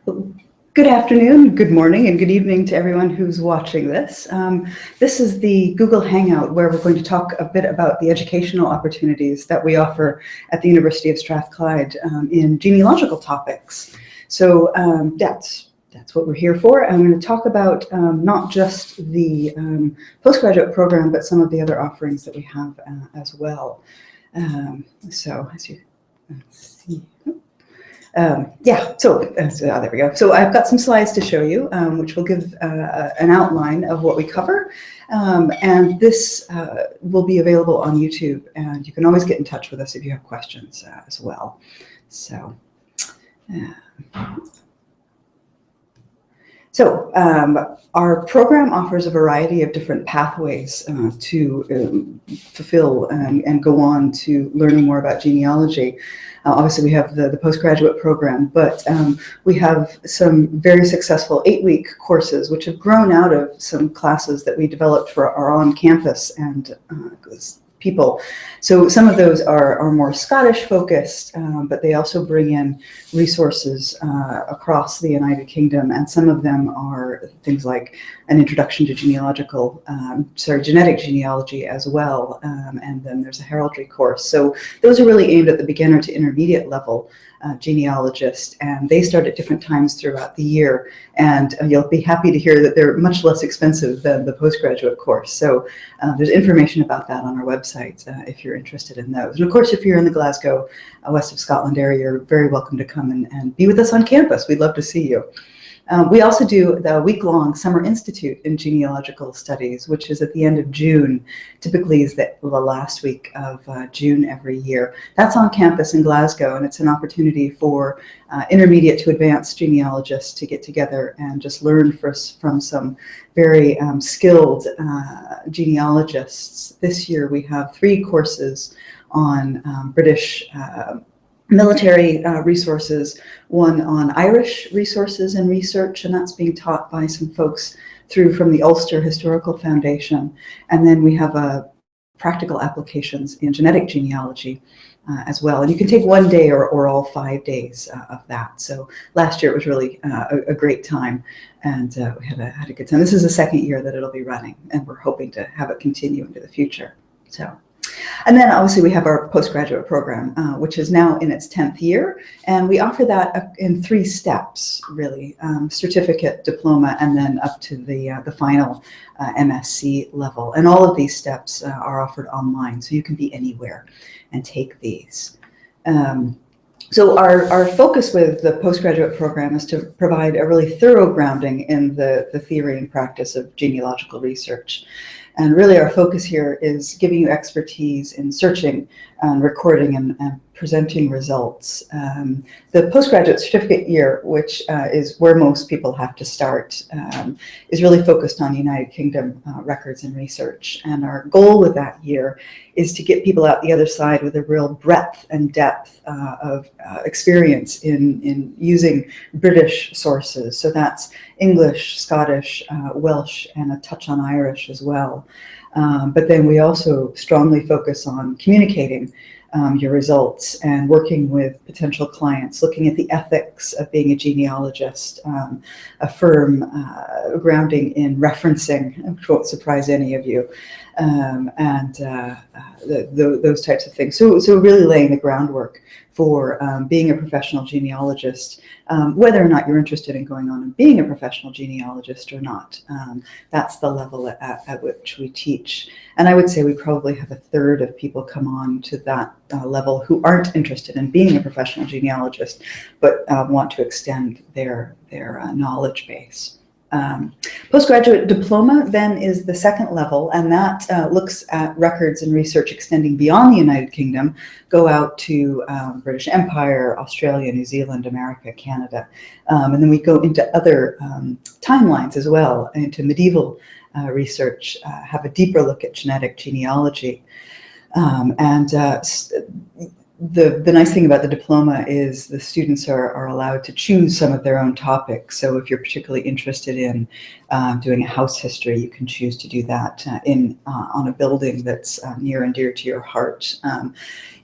Good afternoon, good morning, and good evening to everyone who's watching this. This is the Google Hangout where we're going to talk a bit about the educational opportunities that we offer at the University of Strathclyde in genealogical topics. So that's what we're here for. I'm going to talk about not just the postgraduate program, but some of the other offerings that we have as well. So as you see. There we go. So I've got some slides to show you, which will give an outline of what we cover. And this will be available on YouTube, and you can always get in touch with us if you have questions as well. So, our program offers a variety of different pathways to fulfill and go on to learning more about genealogy. Obviously, we have the postgraduate program, but we have some very successful 8-week courses, which have grown out of some classes that we developed for our on-campus and people. So some of those are more Scottish focused, but they also bring in resources across the United Kingdom, and some of them are things like an introduction to genetic genealogy as well, and then there's a heraldry course. So those are really aimed at the beginner to intermediate level genealogist, and they start at different times throughout the year, and you'll be happy to hear that they're much less expensive than the postgraduate course. So there's information about that on our website if you're interested in those. And of course, if you're in the Glasgow, west of Scotland area, you're very welcome to come and be with us on campus. We'd love to see you. We also do the week-long Summer Institute in Genealogical Studies, which is at the end of June. Typically is the last week of June every year. That's on campus in Glasgow, and it's an opportunity for intermediate to advanced genealogists to get together and just learn from some very skilled genealogists. This year we have 3 courses on British military resources, one on Irish resources and research, and that's being taught by some folks from the Ulster Historical Foundation. And then we have practical applications in genetic genealogy as well. And you can take one day or all 5 days of that. So last year it was really a great time, and we had a good time. This is the second year that it'll be running, and we're hoping to have it continue into the future. And then obviously we have our postgraduate program, which is now in its 10th year, and we offer that in 3 steps, really: certificate, diploma, and then up to the final MSc level. And all of these steps are offered online, so you can be anywhere and take these. So our focus with the postgraduate program is to provide a really thorough grounding in the theory and practice of genealogical research. And really our focus here is giving you expertise in searching, recording, and presenting results. The postgraduate certificate year, which is where most people have to start, is really focused on United Kingdom records and research. And our goal with that year is to get people out the other side with a real breadth and depth of experience in using British sources. So that's English, Scottish, Welsh, and a touch on Irish as well. But then we also strongly focus on communicating your results and working with potential clients, looking at the ethics of being a genealogist, a firm grounding in referencing, which won't surprise any of you, and those types of things. So really laying the groundwork for being a professional genealogist, whether or not you're interested in going on and being a professional genealogist or not. That's the level at which we teach. And I would say we probably have 1/3 of people come on to that level who aren't interested in being a professional genealogist, but want to extend their knowledge base. Postgraduate diploma then is the second level, and that looks at records and research extending beyond the United Kingdom, go out to British Empire, Australia, New Zealand, America, Canada. And then we go into other timelines as well, into medieval research, have a deeper look at genetic genealogy. the nice thing about the diploma is the students are allowed to choose some of their own topics. So if you're particularly interested in doing a house history, you can choose to do that on a building that's near and dear to your heart.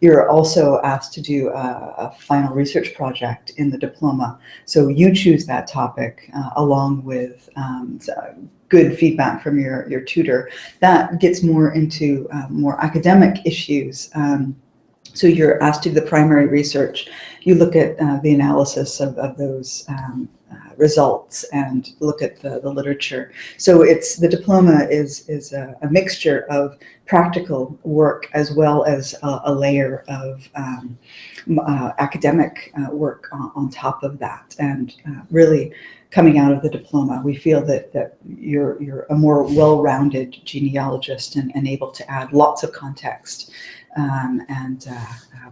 You're also asked to do a final research project in the diploma. So you choose that topic along with good feedback from your tutor. That gets more into more academic issues. So you're asked to do the primary research. You look at the analysis of those results and look at the literature. So the diploma is a mixture of practical work as well as a layer of academic work on top of that. And really coming out of the diploma, we feel that you're a more well-rounded genealogist and able to add lots of context and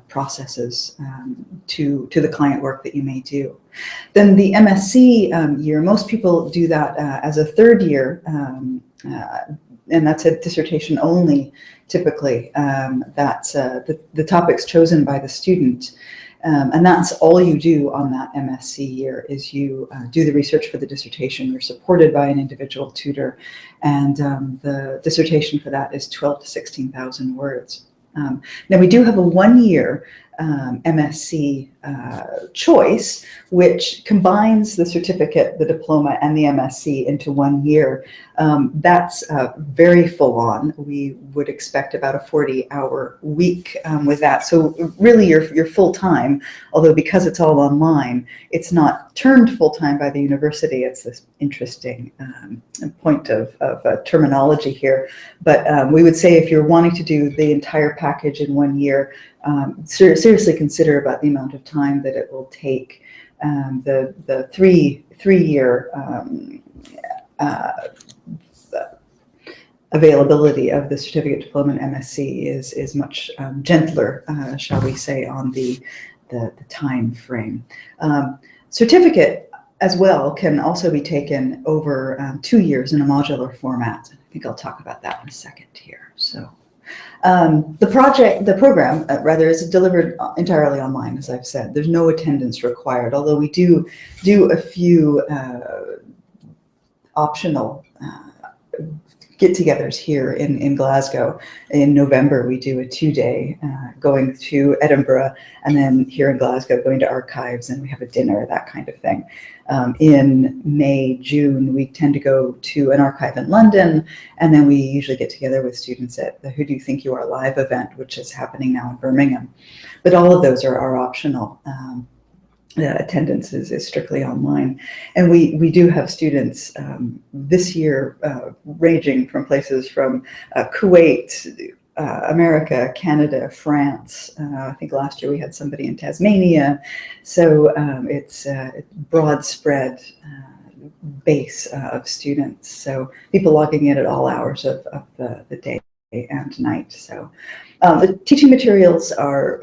processes to the client work that you may do. Then the MSc year, most people do that as a third year, and that's a dissertation only, typically. That's the topics chosen by the student. And that's all you do on that MSc year is you do the research for the dissertation. You're supported by an individual tutor, and the dissertation for that is 12 to 16,000 words. Now we do have a one-year MSc choice, which combines the certificate, the diploma, and the MSc into 1 year. That's very full-on. We would expect about a 40-hour week with that. So really you're full-time, although because it's all online, it's not termed full-time by the university. It's this interesting point of terminology here. But we would say if you're wanting to do the entire package in 1 year, seriously consider about the amount of time that it will take. The three-year availability of the certificate, diploma, and MSc is much gentler, shall we say, on the time frame. Certificate as well can also be taken over 2 years in a modular format. I think I'll talk about that in a second here. So. The program is delivered entirely online, as I've said. There's no attendance required, although we do a few optional get-togethers here in Glasgow. In November, we do a 2-day going to Edinburgh, and then here in Glasgow going to archives, and we have a dinner, that kind of thing. In May, June, we tend to go to an archive in London, and then we usually get together with students at the Who Do You Think You Are Live event, which is happening now in Birmingham. But all of those are optional. The attendance is strictly online. And we do have students this year ranging from places from Kuwait, America, Canada, France. I think last year we had somebody in Tasmania. So it's a broad spread base of students. So people logging in at all hours of the day and night. So the teaching materials are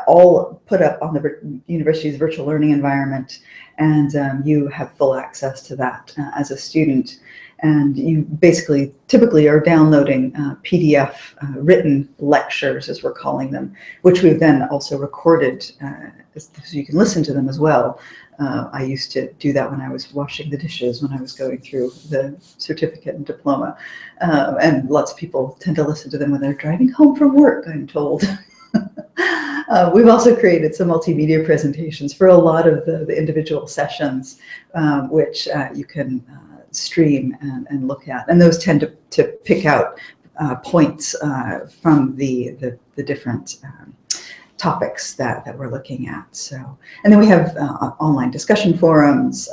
all put up on the university's virtual learning environment, and you have full access to that as a student. And you basically typically are downloading PDF written lectures, as we're calling them, which we've then also recorded so you can listen to them as well. I used to do that when I was washing the dishes, when I was going through the certificate and diploma. And lots of people tend to listen to them when they're driving home from work, I'm told. We've also created some multimedia presentations for a lot of the individual sessions, which you can stream and look at. And those tend to pick out points from the different topics that we're looking at. So, and then we have online discussion forums.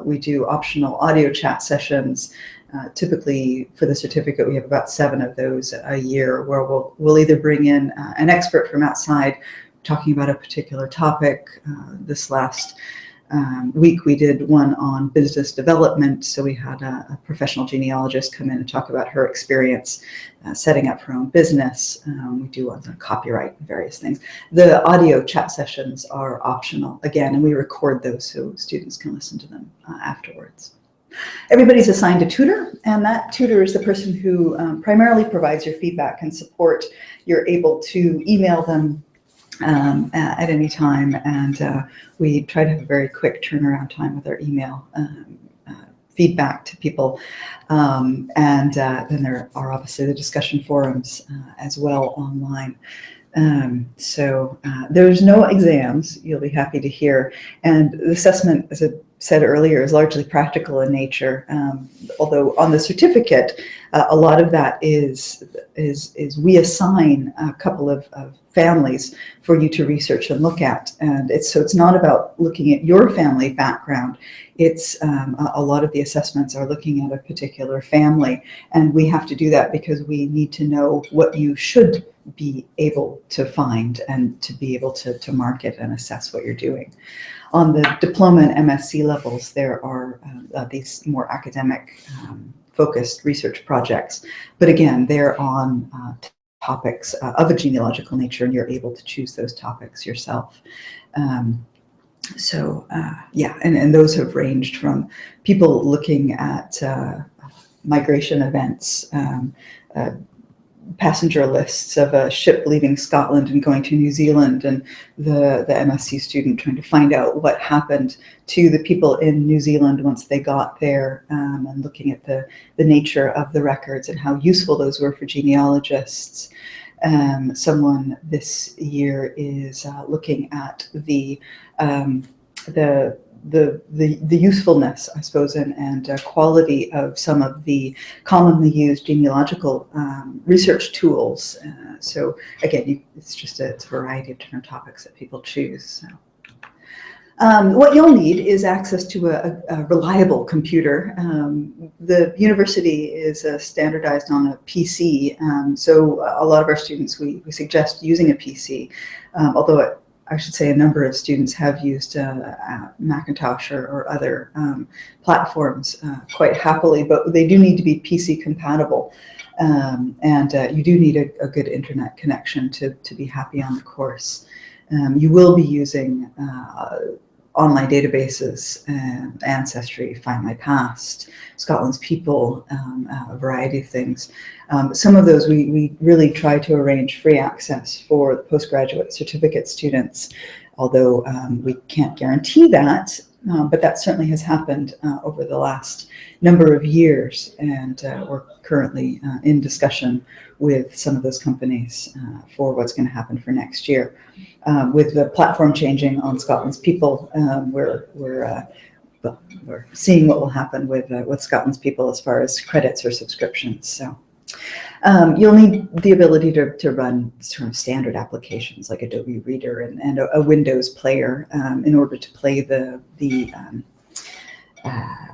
We do optional audio chat sessions. Typically for the certificate, we have about 7 of those a year, where we'll either bring in an expert from outside talking about a particular topic. This last week we did one on business development. So we had a professional genealogist come in and talk about her experience setting up her own business. We do ones on copyright and various things. The audio chat sessions are optional again, and we record those so students can listen to them afterwards. Everybody's assigned a tutor, and that tutor is the person who primarily provides your feedback and support. You're able to email them at any time, and we try to have a very quick turnaround time with our email feedback to people. And then there are obviously the discussion forums as well online. So there's no exams, you'll be happy to hear. And the assessment, as I said earlier, is largely practical in nature. Although on the certificate, a lot of that is we assign a couple of families for you to research and look at. And it's not about looking at your family background. It's a lot of the assessments are looking at a particular family, and we have to do that because we need to know what you should be able to find and to be able to market and assess what you're doing. On the diploma and MSc levels, there are these more academic focused research projects, but again, they're on topics of a genealogical nature, and you're able to choose those topics yourself. Yeah, and those have ranged from people looking at migration events, passenger lists of a ship leaving Scotland and going to New Zealand, and the MSc student trying to find out what happened to the people in New Zealand once they got there, and looking at the nature of the records and how useful those were for genealogists. Someone this year is looking at the usefulness, I suppose, and quality of some of the commonly used genealogical research tools. So again, it's a variety of different topics that people choose. So. What you'll need is access to a reliable computer. The university is standardized on a PC, so a lot of our students, we suggest using a PC, although I should say a number of students have used Macintosh or other platforms quite happily, but they do need to be PC compatible. And you do need a good internet connection to be happy on the course. You will be using online databases, Ancestry, Find My Past, Scotland's People, a variety of things. Some of those we really try to arrange free access for the postgraduate certificate students, although we can't guarantee that, but that certainly has happened over the last number of years, and we're currently in discussion with some of those companies for what's going to happen for next year. With the platform changing on Scotland's People, we're seeing what will happen with Scotland's People as far as credits or subscriptions. So you'll need the ability to run sort of standard applications like Adobe Reader and a Windows player in order to play the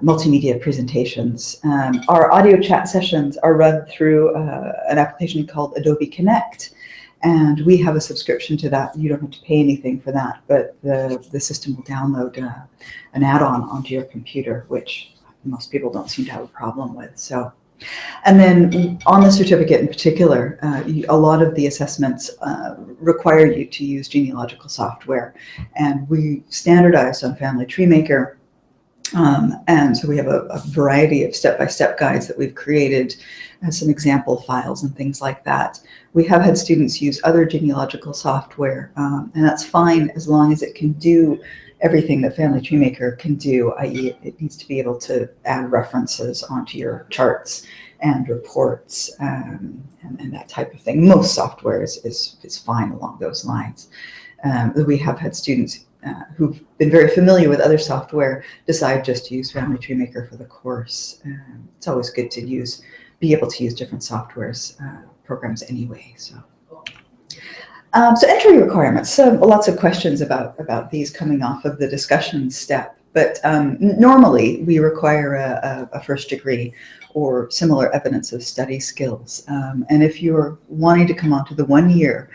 multimedia presentations. Our audio chat sessions are run through an application called Adobe Connect, and we have a subscription to that. You don't have to pay anything for that, but the system will download an add-on onto your computer, which most people don't seem to have a problem with. So, and then on the certificate in particular, a lot of the assessments require you to use genealogical software, and we standardized on Family Tree Maker. And so we have a variety of step-by-step guides that we've created, some example files and things like that. We have had students use other genealogical software, and that's fine as long as it can do everything that Family Tree Maker can do, i.e. it needs to be able to add references onto your charts and reports and that type of thing. Most software is fine along those lines. We have had students who've been very familiar with other software decide just to use Family Tree Maker for the course. It's always good to be able to use different softwares, programs anyway. So entry requirements. Lots of questions about these coming off of the discussion step. But normally we require a first degree or similar evidence of study skills. And if you're wanting to come onto the 1 year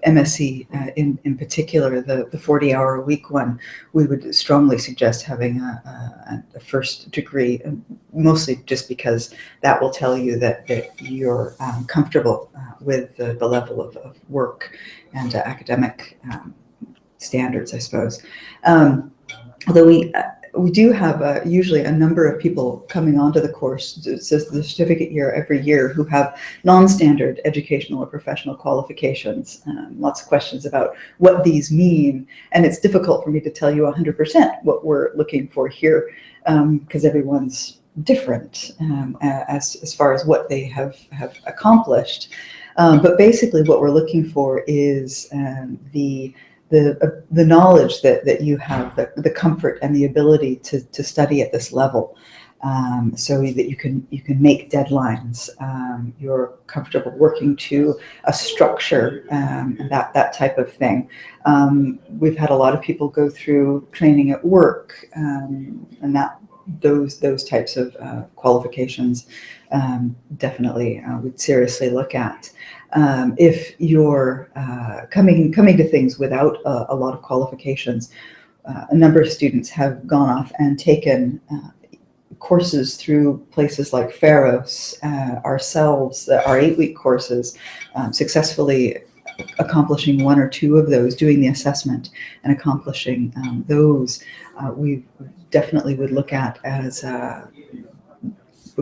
MSc in particular, the 40-hour-a-week one, we would strongly suggest having a first degree, mostly just because that will tell you that you're comfortable with the level of work and academic standards, I suppose. Although we do have usually a number of people coming onto the course, it's the certificate year every year, who have non-standard educational or professional qualifications. Lots of questions about what these mean, and it's difficult for me to tell you 100% what we're looking for here, because everyone's different as far as what they have accomplished. But basically what we're looking for is the knowledge that you have, the comfort and the ability to study at this level, so that you can make deadlines. You're comfortable working to a structure, and that type of thing. We've had a lot of people go through training at work, and those types of qualifications definitely would seriously look at. If you're coming to things without a lot of qualifications, a number of students have gone off and taken courses through places like Pharos, ourselves, our 8-week courses, successfully accomplishing 1 or 2 of those, doing the assessment and accomplishing those. We definitely would look at as a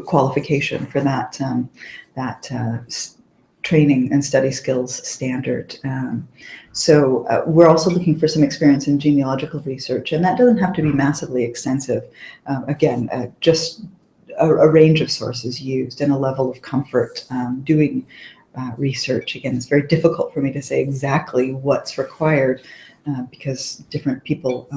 qualification for that training and study skills standard. So we're also looking for some experience in genealogical research, and that doesn't have to be massively extensive. Again, just a range of sources used and a level of comfort doing research. Again, it's very difficult for me to say exactly what's required because different people,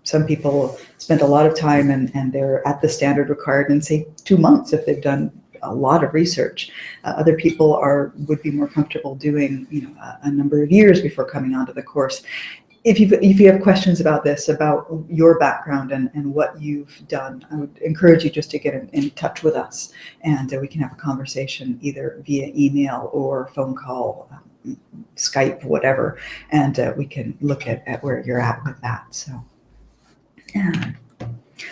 some people spend a lot of time and they're at the standard required in, say, 2 months if they've done a lot of research. Other people would be more comfortable doing a number of years before coming onto the course. If you have questions about this, about your background and what you've done, I would encourage you just to get in touch with us, and we can have a conversation either via email or phone call, Skype, whatever, and we can look at where you're at with that. So, yeah.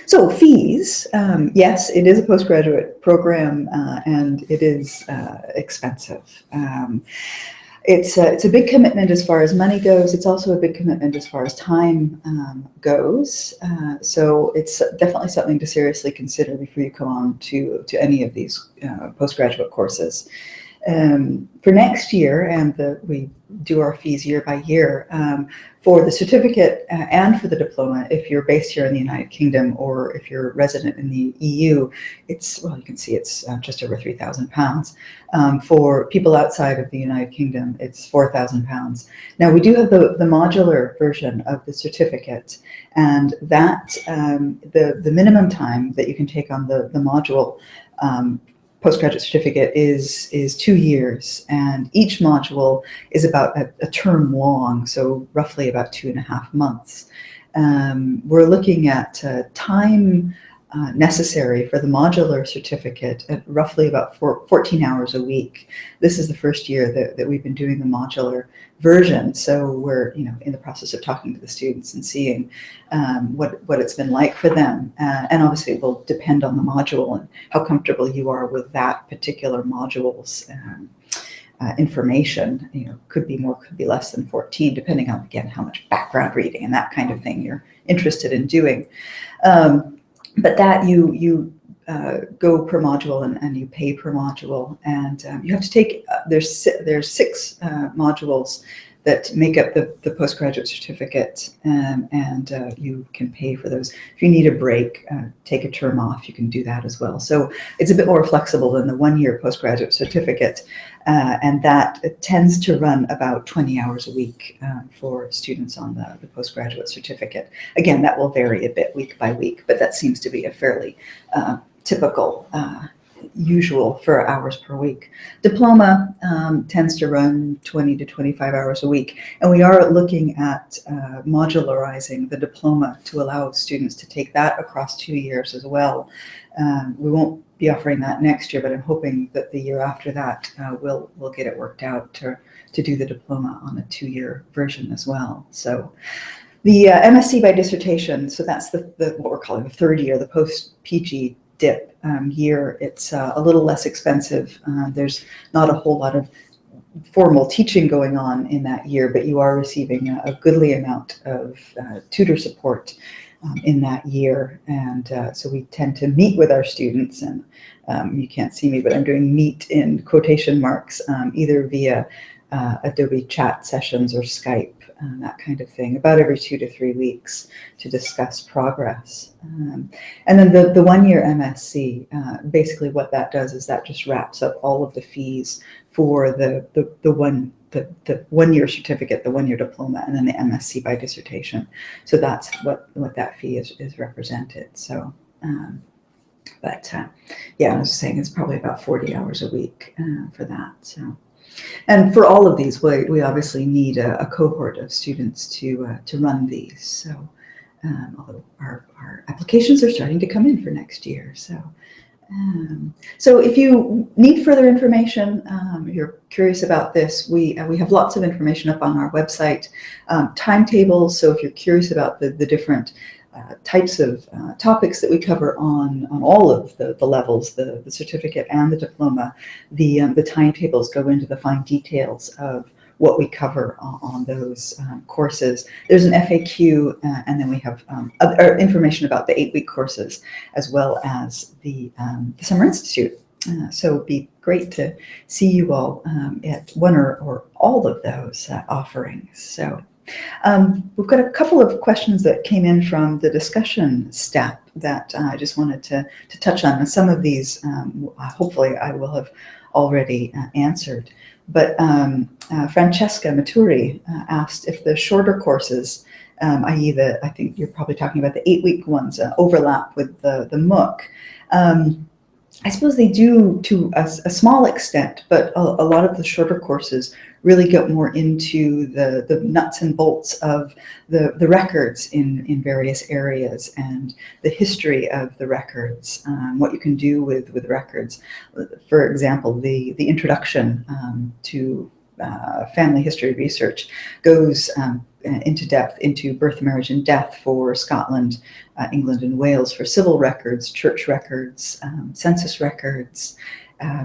So fees, yes, it is a postgraduate program, and it is expensive. It's a big commitment as far as money goes. It's also a big commitment as far as time goes. So it's definitely something to seriously consider before you come on to any of these postgraduate courses. For next year, and we do our fees year by year, for the certificate and for the diploma, if you're based here in the United Kingdom or if you're resident in the EU, you can see it's just over £3,000. For people outside of the United Kingdom, it's £4,000. Now, we do have the modular version of the certificate, and that the minimum time that you can take on the module postgraduate certificate is 2 years, and each module is about a term long, so roughly about 2.5 months. We're looking at time necessary for the modular certificate at roughly about 14 hours a week. This is the first year that we've been doing the modular version, so we're in the process of talking to the students and seeing what it's been like for them, and obviously it will depend on the module and how comfortable you are with that particular module's information. Could be more, could be less than 14, depending on, again, how much background reading and that kind of thing you're interested in doing. But that you go per module and you pay per module, and you have to take, there's 6 modules that make up the postgraduate certificate, and you can pay for those. If you need a break, take a term off, you can do that as well. So it's a bit more flexible than the 1-year postgraduate certificate, and that tends to run about 20 hours a week for students on the postgraduate certificate. Again, that will vary a bit week by week, but that seems to be a fairly typical usual for hours per week. Diploma tends to run 20 to 25 hours a week, and we are looking at modularizing the diploma to allow students to take that across 2 years as well. We won't be offering that next year, but I'm hoping that the year after that we'll get it worked out to do the diploma on a 2-year version as well. So the MSc by dissertation, so that's what we're calling the 3rd year, the post-PG dip year. It's a little less expensive. There's not a whole lot of formal teaching going on in that year, but you are receiving a goodly amount of tutor support in that year. And so we tend to meet with our students, and you can't see me, but I'm doing meet in quotation marks, either via Adobe chat sessions or Skype, that kind of thing, about every 2 to 3 weeks to discuss progress. And then the 1-year MSc, basically what that does is that just wraps up all of the fees for the 1-year certificate, the 1-year diploma, and then the MSc by dissertation. So that's what that fee is represented. So, yeah, I was saying it's probably about 40 hours a week for that. So. And for all of these, we obviously need a cohort of students to run these. So, although our applications are starting to come in for next year. So if you need further information, you're curious about this, we have lots of information up on our website, timetables. So if you're curious about the different types of topics that we cover on all of the levels, the certificate and the diploma, the timetables go into the fine details of what we cover on those courses. There's an FAQ, and then we have other information about the 8-week courses, as well as the Summer Institute. So it'd be great to see you all at one or all of those offerings. So we've got a couple of questions that came in from the discussion step that I just wanted to touch on. And some of these, hopefully, I will have already answered. But Francesca Maturi asked if the shorter courses, i.e. I think you're probably talking about the 8-week ones, overlap with the MOOC. I suppose they do to a small extent, but a lot of the shorter courses really get more into the nuts and bolts of the records in various areas and the history of the records, what you can do with records. For example, the introduction to family history research goes into depth into birth, marriage, and death for Scotland, England, and Wales, for civil records, church records, census records,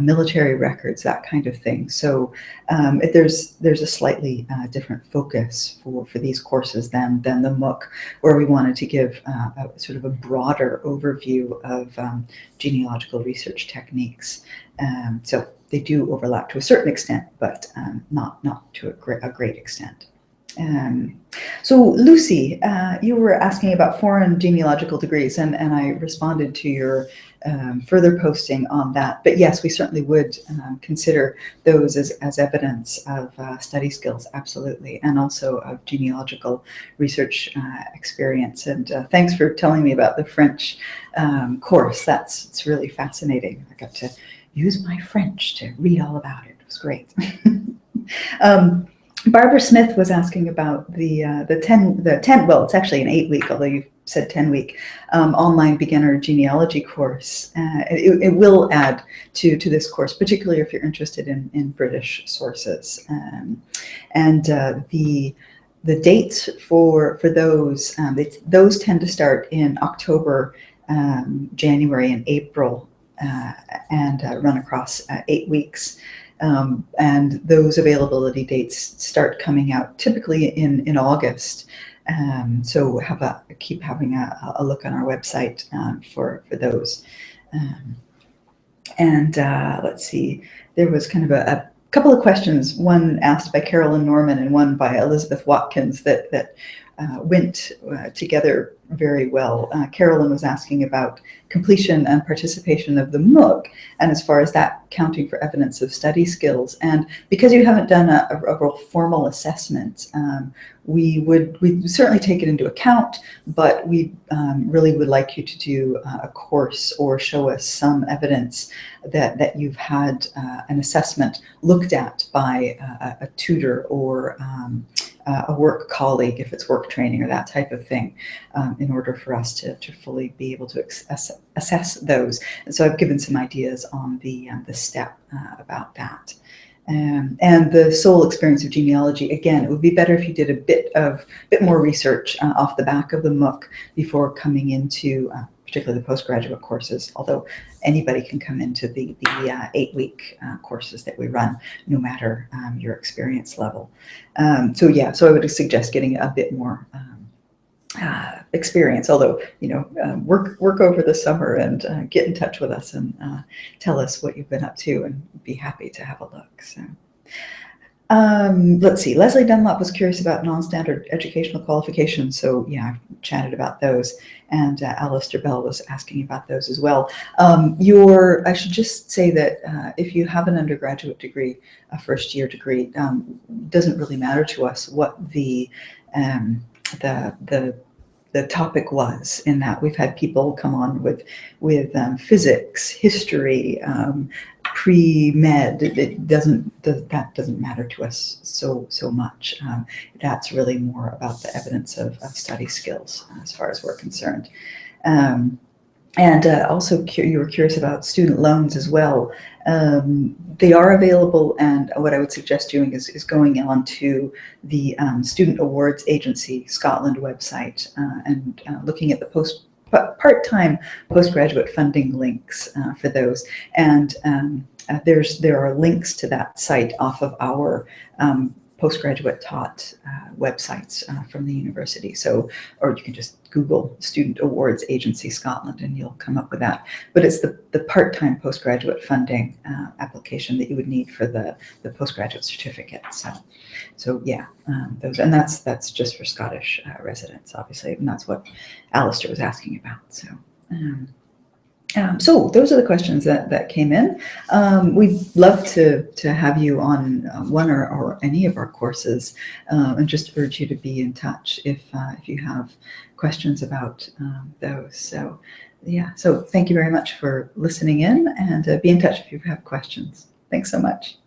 military records, that kind of thing. So there's a slightly different focus for these courses than the MOOC, where we wanted to give a sort of a broader overview of genealogical research techniques. So they do overlap to a certain extent, but not to a great extent. So Lucy, you were asking about foreign genealogical degrees, and I responded to your further posting on that. But yes, we certainly would consider those as evidence of study skills, absolutely, and also of genealogical research experience. And thanks for telling me about the French course. It's really fascinating. I got to use my French to read all about it. It was great. Barbara Smith was asking about the 10, well, it's actually an 8-week, although you said 10-week, online beginner genealogy course. It will add to this course, particularly if you're interested in British sources. And the dates for those, those tend to start in October, January, and April, and run across 8 weeks. And those availability dates start coming out typically in August. So keep having a look on our website for those. Let's see, there was kind of a couple of questions, one asked by Carolyn Norman and one by Elizabeth Watkins that went together very well. Carolyn was asking about completion and participation of the MOOC, and as far as that counting for evidence of study skills. And because you haven't done a real formal assessment, we certainly take it into account, but we really would like you to do a course or show us some evidence that you've had an assessment looked at by a tutor or a work colleague, if it's work training or that type of thing, in order for us to fully be able to assess those. And so I've given some ideas on the step about that. And the sole experience of genealogy, again, it would be better if you did a bit more research off the back of the MOOC before coming into particularly the postgraduate courses, although anybody can come into the 8-week courses that we run, no matter your experience level. So I would suggest getting a bit more experience. Although, work over the summer and get in touch with us and tell us what you've been up to, and be happy to have a look. So. Let's see. Leslie Dunlop was curious about non-standard educational qualifications. So yeah, I've chatted about those, and Alistair Bell was asking about those as well. I should just say that if you have an undergraduate degree, a first-year degree, doesn't really matter to us what the topic was. In that, we've had people come on with physics, history, pre-med. That doesn't matter to us so much. That's really more about the evidence of study skills as far as we're concerned. And also, you were curious about student loans as well. They are available, and what I would suggest doing is going on to the Student Awards Agency Scotland website and looking at the part-time postgraduate funding links for those. And there are links to that site off of our postgraduate taught websites from the university. So, or you can just Google Student Awards Agency Scotland and you'll come up with that. But it's the part-time postgraduate funding application that you would need for the postgraduate certificate. So yeah, those, and that's just for Scottish residents, obviously, and that's what Alistair was asking about. So those are the questions that came in. We'd love to have you on one or any of our courses, and just urge you to be in touch if you have questions about those. So yeah, so thank you very much for listening in, and be in touch if you have questions. Thanks so much.